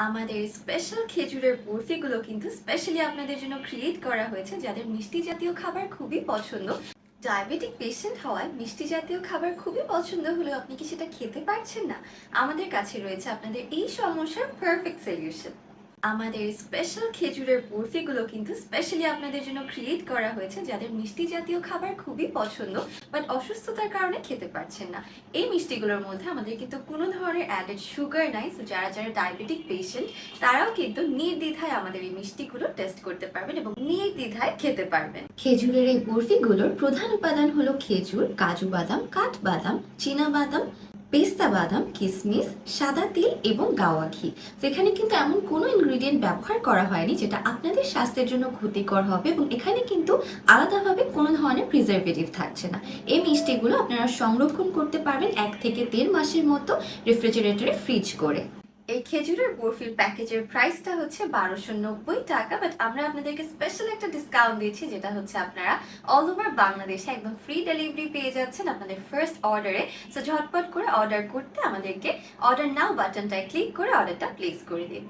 আমাদের স্পেশাল খেজুরের বরফিগুলো কিন্তু স্পেশালি আপনাদের জন্য ক্রিয়েট করা হয়েছে যাদের মিষ্টি জাতীয় খাবার খুবই পছন্দ। ডায়াবেটিক পেশেন্ট হওয়ায় মিষ্টি জাতীয় খাবার খুবই পছন্দ হলেও আপনি কি সেটা খেতে পারছেন না? আমাদের কাছে রয়েছে আপনাদের এই সমস্যার পারফেক্ট সলিউশন। আমাদের স্পেশাল খেজুরের বরফিগুলো কিন্তু স্পেশালি আপনাদের জন্য ক্রিয়েট করা হয়েছে যাদের মিষ্টি জাতীয় খাবার খুবই পছন্দ বাট অসুস্থতার কারণে খেতে পারছেন না। এই মিষ্টিগুলোর মধ্যে আমাদের কিন্তু কোনো ধরনের অ্যাডেড সুগার নাই, সো যারা যারা ডায়াবেটিক পেশেন্ট তারাও কিন্তু নির্দ্বিধায় আমাদের এই মিষ্টিগুলো টেস্ট করতে পারবেন এবং নির্দ্বিধায় খেতে পারবেন। খেজুরের এই বরফিগুলোর প্রধান উপাদান হলো খেজুর, কাজু বাদাম, কাঠবাদাম, চীনা বাদাম, পেস্তা বাদাম, কিশমিশ, সাদা তিল এবং গাওয়া ঘি। যেখানে কিন্তু এমন কোনো ইনগ্রিডিয়েন্ট ব্যবহার করা হয়নি যেটা আপনাদের স্বাস্থ্যের জন্য ক্ষতিকর হবে, এবং এখানে কিন্তু আলাদাভাবে কোনো ধরনের প্রিজারভেটিভ থাকছে না। এই মিষ্টিগুলো আপনারা সংরক্ষণ করতে পারবেন 1 থেকে 1.5 মাসের মতো রেফ্রিজারেটরে ফ্রিজ করে। এই খেজুরের বরফির প্যাকেজের প্রাইসটা হচ্ছে 1290 টাকা, বাট আমরা আপনাদেরকে স্পেশাল একটা ডিসকাউন্ট দিচ্ছি, যেটা হচ্ছে আপনারা অল ওভার বাংলাদেশে একদম ফ্রি ডেলিভারি পেয়ে যাচ্ছেন আপনাদের ফার্স্ট অর্ডারে। সো ঝটপট করে অর্ডার করতে আমাদেরকে অর্ডার নাও বাটনটায় ক্লিক করে অর্ডারটা প্লেস করে দিন।